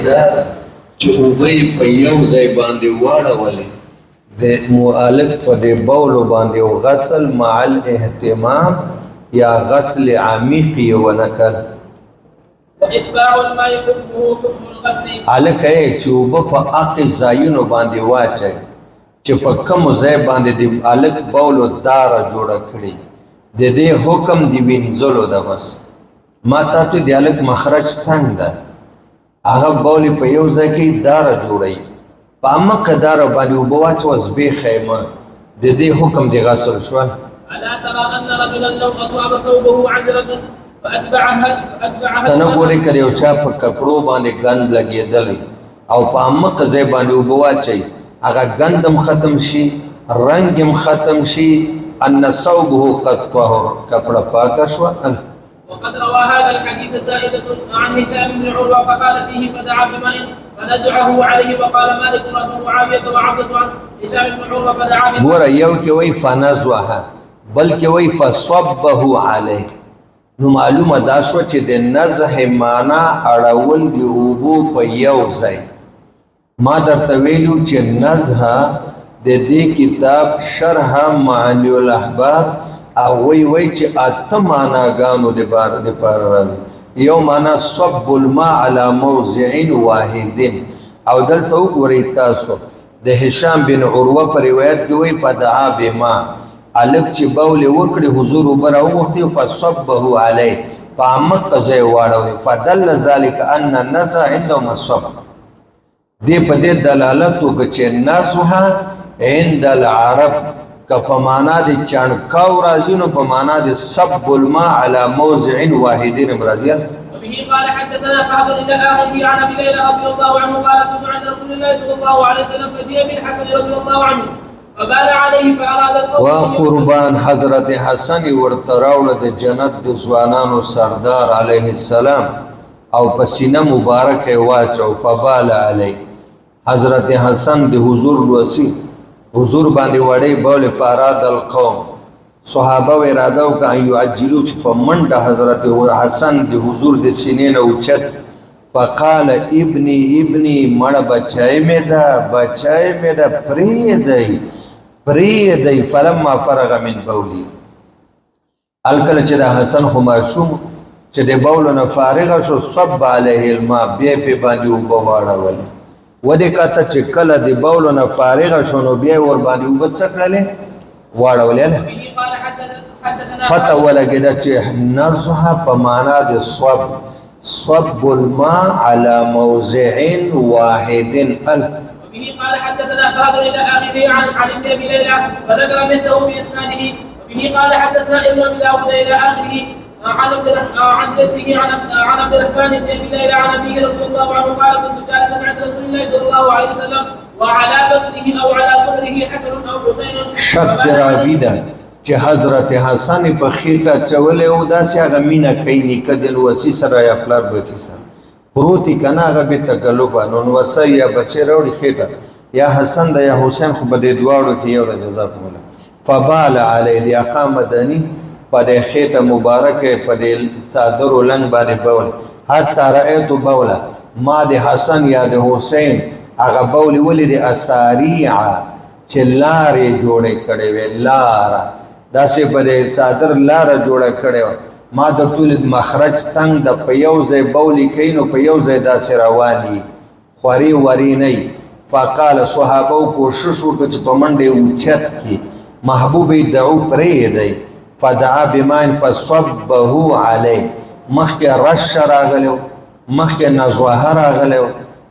دا چې اوبه یې په یو ځای باندې واړولې د مؤلف په دې بولو باندې او غسل مع الاهتمام یا غسل عمیق یې ونه کړ. واتباع الماء حكمه حكم الغسل. هلکه یې چې اوبه په هغې ځایونو باندې واچئ چې په کومو ځای باندې د هلک بولو داره جوړه کړي د دې حکم د وینځلو ده. بس ما تاسو د هلک مخرج تنګ ده هغه بولې په یو ځای کې داره جوړوي په عمقه داره باندې اوبه واچوه زبېښه یې مه د دې حکم د غسل شول. الا ترى ان رجلا لو اصاب ثوبه عذره فاتبعها ته نه ګورې که د یو چا په کپړو باندې ګند لګېدلی او په عمقه ځای باندې اوبه واچوي هغه ګند هم ختم شي رنګ هم ختم شي ان ثوبه قد طهر کپړه پاکه شوه. وقد روى هذا الحديث زائدة عن هشام بن عروة فقال فيه فدعا بماء فنزعه عليه وقال مالك بن معاوية وعبدة عن هشام بن عروة فدعا بماء. ګوره یو کې وایي فنزعه بل کې وایي فصبه علیه. نو معلومه دا شوه چې د نزح معنا اړول د اوبو په یو ځای. ما درته ویلو چې نزح د دې کتاب شرح معانی الاحباب هغوی وایي چې اته معناګانو دپاره راغلي. یو معنا صب الماء علی موضع واحد او دلته وګورئ تاسو د هشام بن عروه په روایت کې وایي فدعا بما الک چې بول وکړي حضور اوبه راوغوښتې فصبه علیه په عمقه ځای واړوي فدل ذلک ان النزع عندهم الصب. دې په دې دلالت وکړه چې نزح عند العرب که په معنا د چڼکاو راځي نو په معنا د صب الماء علی موضع واحد راځي. وبه قال حدثنا فهد الى اخره عن ابي ليلى رضي الله عنه قال كنت عند رسول الله صلى الله عليه وسلم فجيء بالحسن رضي الله عنه فبال عليه فاراد القوم. وا قربان حضرت حسن ورته راوړه د جنت د ځوانانو سردار علیه السلام او په سینه مبارک یې واچو فبال علیه. حضرت حسن د حضور لوسی حضور باندې وړې بول فاراد القوم صحابه و اراده وکړه ان یعجلوا چې په منډه حضرت حسن د حضور د سینې نه اوچت فقال ابني ابني مړه بچای مې ده پرېږدئ فلما فرغ من بولي. الکله چې د حسن خو ماشوم چې د بولو نه فارغه شو صب علیه الماء بیا پې باندې اوبه واړولې ودې کاته چې کله د بولو نه فارغه شو نو بیا یې ور باندې اوبه څه کړلې واړولې. پته ولګېده چې نزح په معنا د صب الماء على موضع واحد. وبه قال حدثنا فهد الى اخره عن ابن ابي ليلى فذكر مثله باسناده. وبه قال حدثنا ابن ابي داود الى اخره عن جده عن عبد الرحمن بن ابي ليلى عن ابيه رضي الله عنه قال كنت جالسا عند رسول الله صلى الله عليه وسلم وعلى بطنه او على صدره حسن او حسين. شک راوی ده چې حضرت حسن په خېټه چولې او داسې هغه مینه کوي نیکه د لوسي سره یا پلار بچي سره پروتي کنه هغه به تکلف نو وسه یا بچی راوړي خېټه یا حسن ده یا حسین خو به د دواړو کې یو جزاکم الله. فبال علی دی اقام مدنی په د خېټه مبارکه په د څادر لنګ باندې بول حتی رأیت بوله ما د حسن یا د حسین هغه بول ولې د اساریع چې لارې جوړې کړې وې لاره داسې په د څادر لاره جوړه کړې وه ما د ټول مخرج تنګ د په یو ځای بولې کوي نو په یو ځای داسې رواني خوري وري نه فقال صحابه کوشش وکړه چې په منډې اوچت کړي محبوب یې دعو پرېږدئ فدعا بماء فصبه علیه. مخکې رش راغلی مخکې نزوه راغلی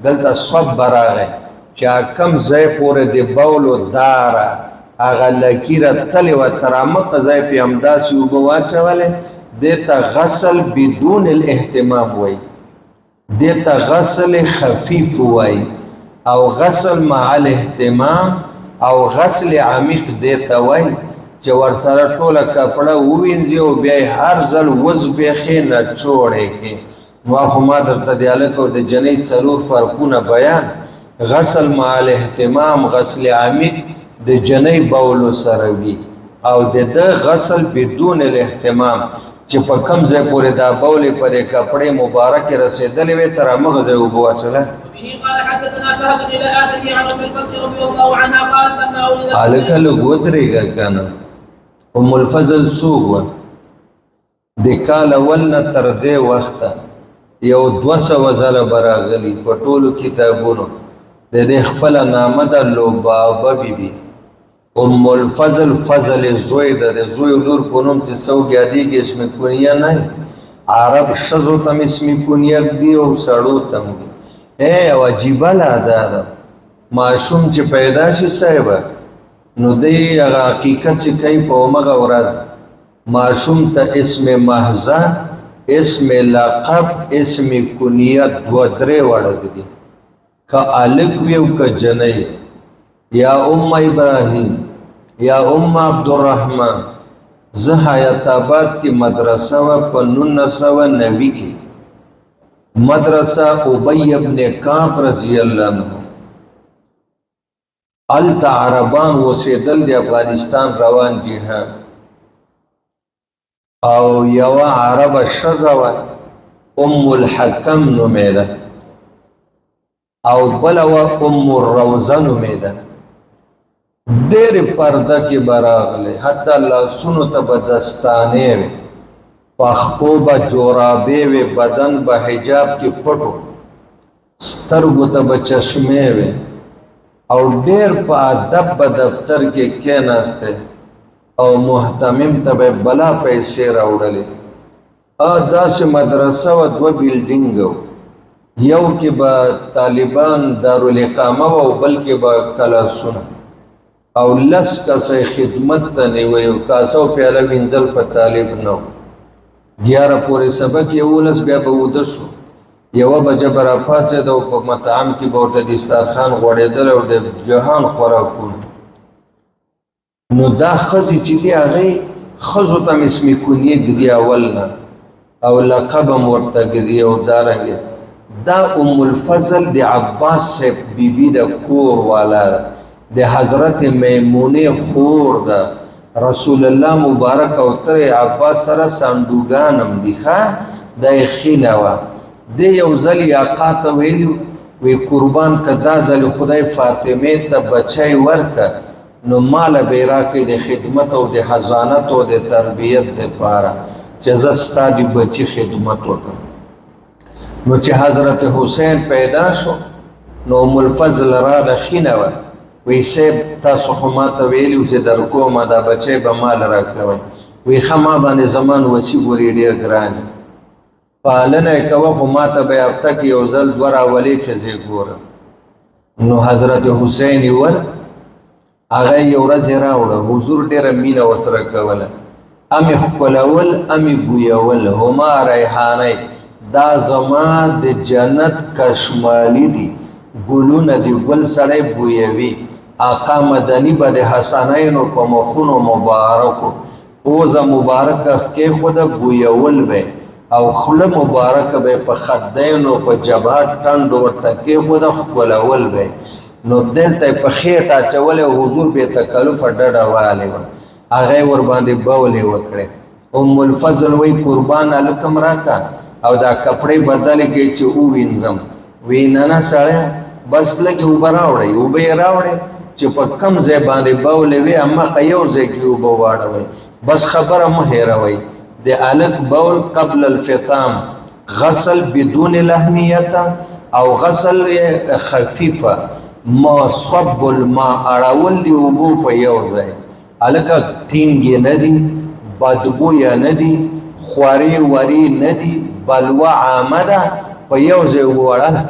دلته صب راغی چې کم ځای پورې د بولو داره هغه لکیره تلې وه تر عمقه ځای پې همداسې اوبه واچولې دې ته غسل بدون الاهتمام وایي دې ته غسل خفیف وایي او غسل مع الاهتمام او غسل عمیق دې ته وایي چې ورسره ټوله کپړه ووینځي او بیا یې هر ځل وزبېښې نچوړې کړي. نو خو ما درته د هلک او د جنۍ څلور فرقونه بیان غسل مع الاهتمام غسل عمیق د جنۍ بولو سره وي او د ده غسل بدون الاهتمام چې په کم ځای پورې دا بولې پرې کپړې مبارکې رسېدلې وې تر همغه ځای اوبه واچوله. وبه قال حدثنا فهد الى اخره عن ام الفضل رضي الله عنها قالت لما ولد هلکه لږ ودرېږه که نه. ام الفضل څوک وه؟ د کال اول نه تر دې وخته یو 200 ځله به راغلي په ټولو کتابونو. د دې خپله نامه ده لبابه بیبي. ام الفضل فضل زوی ده، د زوی لور په نوم چې څوک یادېږي اسم کنیه نه. عرب ښځو ته هم اسم کنیه ږدي او سړو ته هم ږدي. او عجیبه لاده ده ماشوم چې پیدا شي صاحبه نو دی هغه حقیقت چې کوي په همغه ورځ ماشوم ته اسم محضه، اسم لقب، اسم کنیه 2-3 واړه دي. که الک وي او که جنۍ. یا ام ابراهیم، یا ام عبدالرحمن. زه حیات آباد کې مدرسه وه په 1990 کې، مدرسه ابی ابن کعب رضی الله عنه. هلته عربان اوسېدل د افغانستان روان جهاد. او یوه عربه ښځه وه ام الحکم نومېده او بله وه ام الروزه نومېده. ډېرې پرده کې به راغلی، حتی لاسونو ته به دستانې وې، پخپو به جورابې وې، بدن به حجاب کې پټو، سترګو ته به چشمې وې او ډېر په ادب به دفتر کې کېناستی او محتمم ته به بلا پیسې راوړلې. داسې مدرسه وه 2 بلډینګ و، یو کې به طالبان دارالاقامه وه او بل کې به کلاسونه او 10 کسه خدمت ته نیوی او کاسه او پیاله وینځل په طالب نه و. 11 پورې سبق 11 بیا به وده شو. 1 بجه به راپاڅېده او په مطعم کې به ورته دسترخوان غوړېدل او د جهان خوراکونه. نو دا ښځې چې دي هغې ښځو ته هم اسم کنیې ږدي اول نه او لقب هم ورته ږدي. او دارنګې دا ام الفضل د عباس صاحب بیبي د کور والا ده، د حضرت میمونې خور ده. رسول الله مبارک او تر عباس سره ساندوګان هم دي ښه. دا یې ښینه وه. دی یو ځل آقا ته ویلي وی قربان که دا ځل خدای فاطمې ته بچی ورکه نو ماله به یې راکړئ د خدمت او د حضانت او د تربیت دپاره چې زه ستا د بچي خدمت وکړم. نو چې حضرت حسین پیدا شو نو ام الفضل راله ښینه وه. وی صاحب تاسو خو ما ته ویلي و چې در کومه دا بچی به مال راکوئ. وی ښه ما باندې زمان وسي ګورې ډېر ګران یې، پالنه یې کوه خو ما ته به هفته کې یو ځل 2 راولې چې زه ګورم. نو حضرت حسین یې ور هغه یې ورځ یې راوړه. حضور ډېره مینه ورسره کوله، امې ښکلول امې بویول. هما ریحانۍ دا زما د جنت کشمالی دي، ګلونه دي، ګل سړی بویوي. آقا مدني به د حسنینو په مخونو مبارکو پوزه مبارکه کېښوده بویول به او خوله مبارکه به په خدینو په جبهه ټنډ ورته کېښوده ښکلول به. نو دلته یې په خېټه اچولی او حضور بې تکلفه ډډه والې وه. هغه یې ورباندې بولې وکړې. ام الفضل وی قربان هلکم راکه او دا کپړې بدلې کړئ چې ووینځم. وی نه نه سړی بس لږې اوبه راوړئ. اوبه یې راوړې چې په کم ځای باندې بولې وې هماغه یو ځای کې اوبه واړوئ. بس خبره مه هېروئ. د الک بول قبل الفطام، غسل بدون لحمیت او غسل خفیفه، مصب الماء اړول دی اوبو په یو ځای. الکه ټینګ یې نه دي، بدبو یې نه دي، خورې ورې نه دي، بلوه عامه ده، په یو ځای اوبه وړله.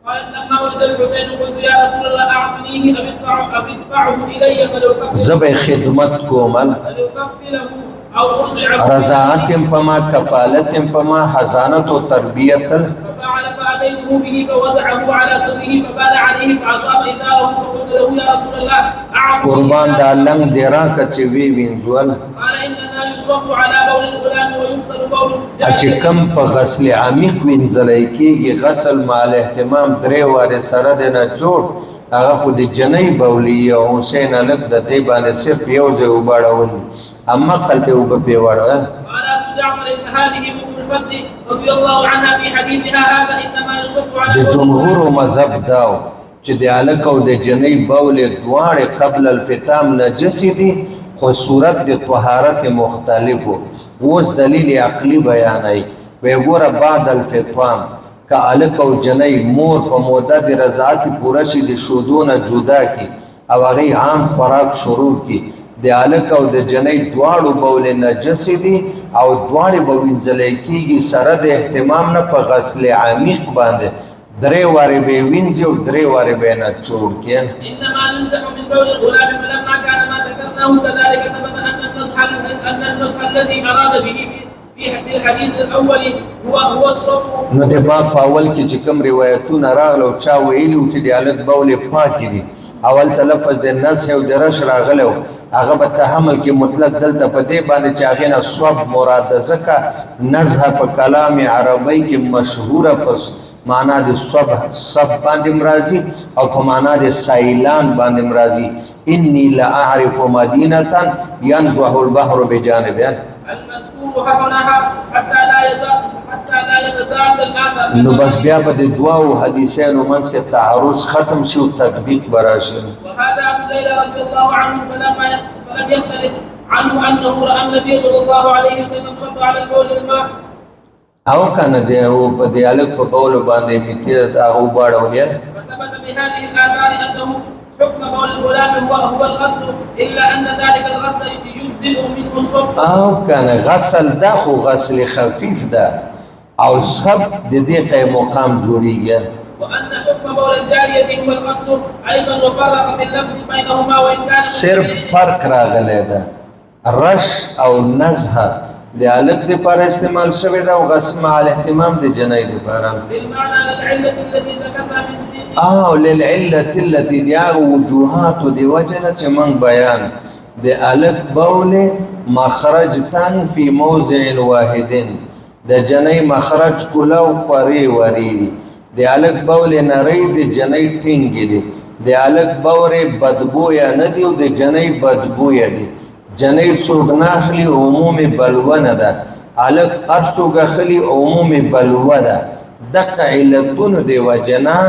قال لما ولد الحسين قلت يا رسول الله اعطنيه ام ادفعه الي فلو كفله زه به خدمت کوم، فلو كفله او ارضعه، رضاعت هم په ما، کفالت هم په ما، حضانت او تربیت. ففعل فاتيته به فوضعه على صدره فبال عليه فاصاب ازاره فقلت له يا رسول الله اعطني قربان دا لنګ دی راکه چې وی وینځول. قال اننا يصب على بول الغلام ويغسل بول چې کم په غسل عمیق وینځلی کېږي غسل مال اهتمام 3 وارې سره دی نه جوړ، هغه خو د جنۍ بولي او حسین هلک د دې باندې صرف یو ځای اوبه اړول دي، همقل پې اوبه پې واړول. قال جعفر ان هذه ام الفضل رضي الله عنها في حديثها هذا انما يصب على د جمهور مذهب داو چې د الک او د جنۍ بول دواړه قبل الفتام نجس دي خو صورت د طهارت مختلفو اوس دلیل عقلی بیانای وی ګوره بعد الفتام که الک او جنۍ مور په موده د رضاعت پوره شي د شودونه جدا کی او هغه عام خوراک شروع کی د الک او د جنۍ دواړو بول نجس دي او دواړه به وینځل کیږي سره د اهتمام نه په غسل عمیق باندې درې واره به وینځي او درې واره به نه چور کې انما ينزع من بول الغلام فلما كان ما ذكرناه كذلك ثبت ان النصح الذي اراد به في الحديث الاول هو الصف. نو د باب په اول کې چې کوم روایتونه راغلو چا ویلي چې د الک بول پاک دي اول تلفظ د نصح او د رش راغلو هغه به تحمل کې مطلق دلته په دې باندې چې هغه نه صوب مراد زکه نزه په کلام عربی کې مشهوره پس معنا د صوب باندې مرضی او په معنا د سیلان باندې مرضی انی لا اعرف مدینه ينزه البحر بجانبها المذكور هنا حتى لا يتزاد الاثر. نو بس بیا په د دواو حدیثانو منځ کې تعارض ختم شي او تطبیق براشي. وهذا ابو ليلى رضي الله عنه فلم يختلف عنه انه راى النبي صلى الله عليه وسلم صب على البول الماء. او کنه دی او په دی الک په بول باندې میته دا او باړولې. فثبت بهذه الاثار انه حكم بول الغلام هو الغسل الا ان ذلك الغسل يجزئ منه الصب. او کنه غسل دا خو غسل خفیف ده او سب د دې مقام جوړیږي. وان حكم بول الجاريه هو الغسل ايضا وفرق في اللفظ بينهما وان كان صرف فرق راغلی ده رش او نزهه د الک لپاره استعمال شوی دا او غسل مع الاهتمام د جنۍ لپاره. في المعنى للعله التي ذكرنا من او للعله التي ديار وجوهات دی وجنه چې من بیان د الک بول مخرج تن فی موضع واحد د جنۍ مخرج کله او خوري وری د الک بول نری د جنۍ ټینګ دی د الک بول بدبو یا ندی او د جنۍ بدبو یا دی جنۍ څوک ناخلی عموم بلوه نه ده الک ارڅوک خلی عموم بلوه ده دغه علتون دی وجنه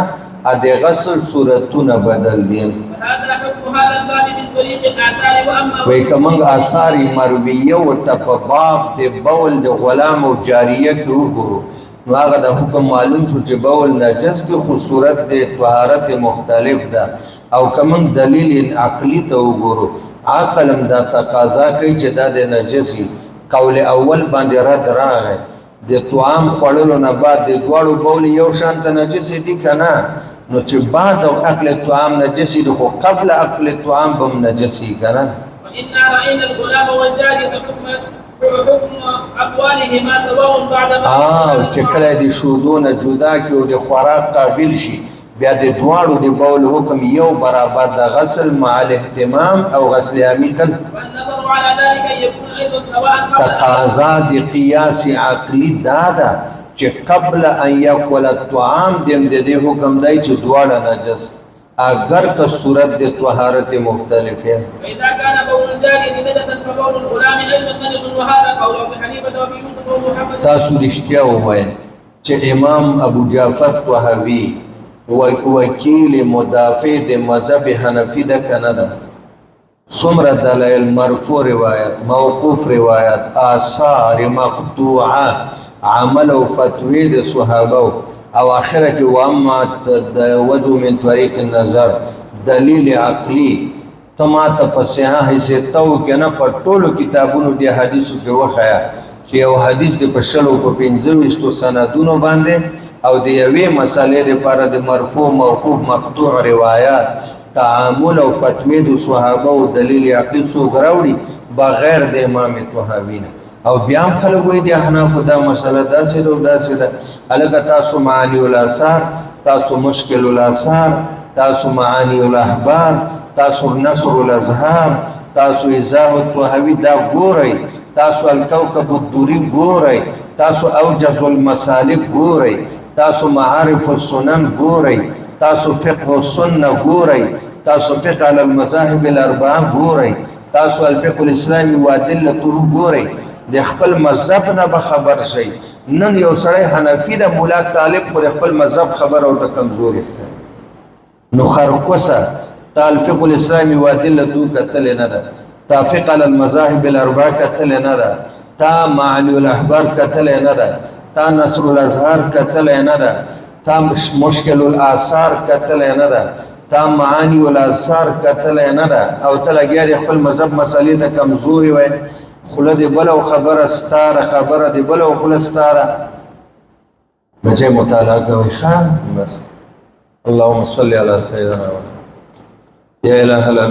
د غسل صورتونه بدل دي. هذا حكم هذا الباب بطريق الاعتار واما وای کوم آثار مرویه او تفباب د بول د غلام او جاریه کې وګورو نو هغه د حکم معلوم شو چې بول نجس کې خو صورت د طهارت مختلف ده او کوم دلیل عقلی ته وګورو عقلم دا تقاضا کوي چې دا د نجسی قول اول باندې رد راغی د طعام خوړلو نه بعد د دوړو بول یو شان ته نجس دي کنه نو چې بعد او اکل طعام نجس دي خو قبل اکل طعام بم نجس کنه. وإنا رأينا الغلام والجارية حكم أقوالهما سواء بعد چې کله د شودونه جدا کی او د خوراک قابل شي بیا د دواړو د بول حکم یو برابر د غسل مع الاهتمام او غسل عمیق. والنظر على ذلك يكون أيضا سواء تقاضا د قیاس عقلی دادا چې قبل ان یاکل الطعام دم د دې حکم دی چې دواړه نجس اگر که صورت د طهارت مختلف ہے. فإذا كان بول الجارية نجسا فبول الغلام أيضا نجس وهذا قول أبي حنيفة وأبي يوسف ومحمد. تاسو رښتیا ووایئ چې امام ابو جعفر طحاوی وکیل مدافع د مذهب حنفی ده کنه ده څومره دلایل مرفوع روایت موقوف روایت آثار مقطوعه عمل او فتوی د صحابه او اخره کې واما وجه من طریق النظر دلیل عقلی تما ته پسه حیثیت تو کنه په ټولو کتابونو د حدیثو کې وخایا چې یو حدیث د پښلو په 25 سندونو باندې او د یوې مسالې لپاره د مرفوع موقوف مقطوع روایت تعامل او فتوی د صحابه او دلیل عقلی څوک راوړي بغیر د امام طحاوی نه او بیا هم خلک وایي د احنافو دا مسله داسې ده او داسې ده هلکه تاسو معانی الاثار تاسو مشکل الاثار تاسو معانی الاحبار تاسو نصر الازهار تاسو ایضاح الطحاوی دا ګورئ تاسو الکوكب الدری ګورئ تاسو اوجز المسالک ګورئ تاسو معارف السنن ګورئ تاسو فقه السنه ګورئ تاسو فقه على المذاهب الاربعه ګورئ تاسو الفقه الاسلامي وادلته ګورئ د خپل مذهب نه به خبر شي. نن یو سړی حنفي د مولا طالب پر خپل مذهب خبر او د کمزوري نو خرقوسه الفقه الاسلامي وادلته کتل نه ده، تافق على المذاهب الاربعه کتل نه ده، تا معانی الاحبار کتل نه ده، تا نصر الازهار کتل نه ده، تا مشکل الاثار کتل نه ده، تا معانی الاثار کتل نه ده، او ته لګیا خپل مذهب مسالې د کمزوري وای خله دی بل او خبره ستاره خبره دی بل او خله ستاره بچي مطالعه کوي ښه بس. اللهم صل على سيدنا محمد. يا اله الا